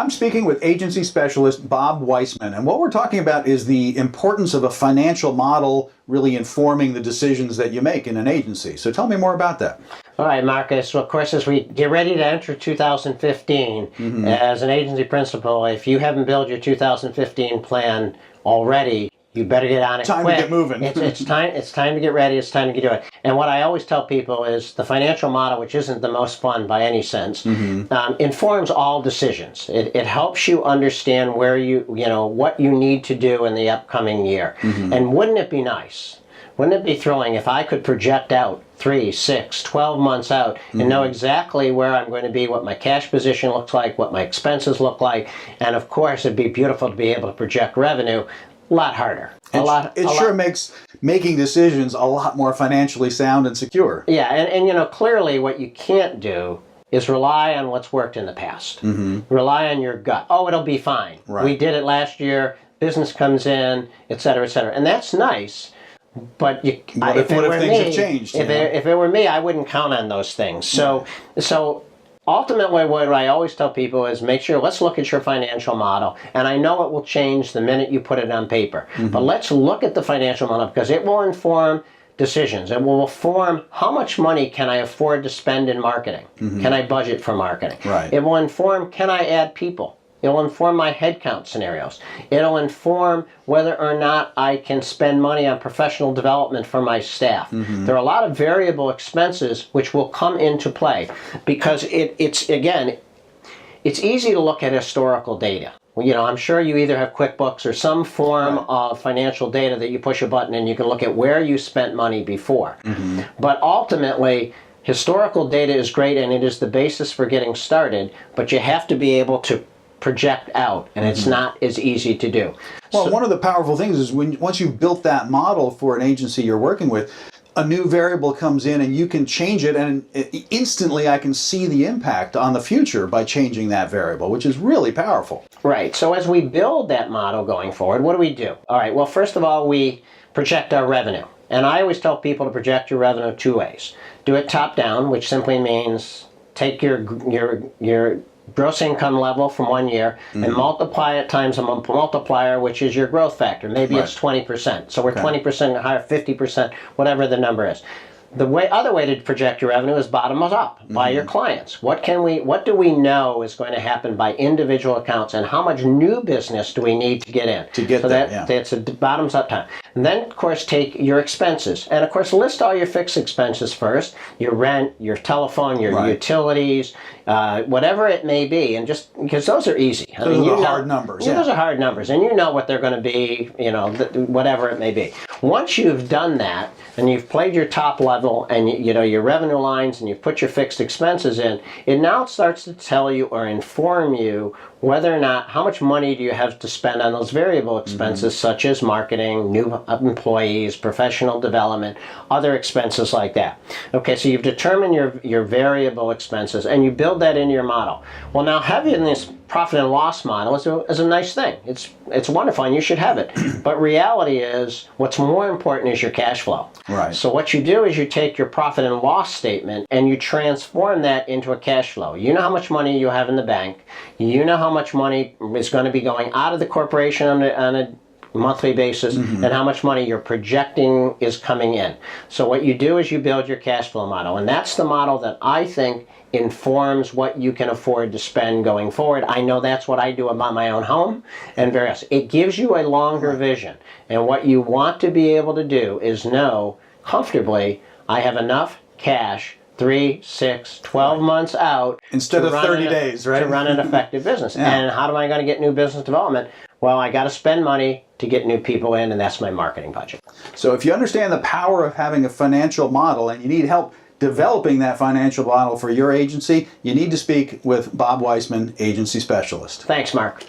I'm speaking with agency specialist Bob Weissman, and what we're talking about is the importance of a financial model really informing the decisions that you make in an agency. So tell me more about that. All right, Marcus. Well, of course, as we get ready to enter 2015, as an agency principal, if you haven't built your 2015 plan already, you better get on it Time quick. to get moving. It's time to get ready. It's time to get to it. And what I always tell people is the financial model, which isn't the most fun by any sense, informs all decisions. It helps you understand where what you need to do in the upcoming year. And wouldn't it be nice? Wouldn't it be thrilling if I could project out 3, 6, 12 months out and know exactly where I'm going to be, what my cash position looks like, what my expenses look like, and of course it'd be beautiful to be able to project revenue. A lot harder. It sure makes making decisions a lot more financially sound and secure. Yeah, and clearly what you can't do is rely on what's worked in the past. Rely on your gut. Oh, it'll be fine. Right. We did it last year, business comes in, et cetera, et cetera. And that's nice. But if things have changed? If it were me, I wouldn't count on those things. So ultimately, what I always tell people is make sure, let's look at your financial model. And I know it will change the minute you put it on paper. But let's look at the financial model because it will inform decisions. It will inform how much money can I afford to spend in marketing? Can I budget for marketing? Right. It will inform, can I add people? It'll inform my headcount scenarios. It'll inform whether or not I can spend money on professional development for my staff. There are a lot of variable expenses which will come into play because it's easy to look at historical data. I'm sure you either have QuickBooks or some form of financial data that you push a button and you can look at where you spent money before. But ultimately, historical data is great and it is the basis for getting started, but you have to be able to project out, and it's not as easy to do. Well, one of the powerful things is once you've built that model for an agency you're working with, a new variable comes in and you can change it, and instantly I can see the impact on the future by changing that variable, which is really powerful. Right. So as we build that model going forward, what do? All right. Well, first of all, we project our revenue. And I always tell people to project your revenue 2 ways. Do it top down, which simply means take your gross income level from 1 year and multiply it times a multiplier, which is your growth factor. Maybe it's 20%. So we're 20% higher, 50%, whatever the number is. The other way to project your revenue is bottom up by your clients. What do we know is going to happen by individual accounts, and how much new business do we need to get in? That's a bottoms up time. And then, of course, take your expenses. And, of course, list all your fixed expenses first, your rent, your telephone, your utilities, whatever it may be. And just because those are easy. Those are hard numbers. Those are hard numbers. And you know what they're going to be, whatever it may be. Once you've done that and you've played your top level and your revenue lines and you've put your fixed expenses in, it now starts to tell you or inform you whether or not, how much money do you have to spend on those variable expenses such as marketing, new employees, professional development, other expenses like that. Okay, so you've determined your variable expenses and you build that into your model. Well, now having this profit and loss model is a nice thing. It's wonderful and you should have it. But reality is, what's more important is your cash flow. Right. So what you do is you take your profit and loss statement and you transform that into a cash flow. You know how much money you have in the bank. You know how much money is going to be going out of the corporation on a monthly basis and how much money you're projecting is coming in. So what you do is you build your cash flow model, and that's the model that I think informs what you can afford to spend going forward. I know that's what I do about my own home and various. It gives you a longer vision, and what you want to be able to do is know comfortably, I have enough cash 3, 6, 12 months out instead of 30 days, right? To run an effective business. And how am I going to get new business development? Well, I got to spend money to get new people in, and that's my marketing budget. So if you understand the power of having a financial model and you need help developing that financial model for your agency, you need to speak with Bob Weissman, agency specialist. Thanks, Mark.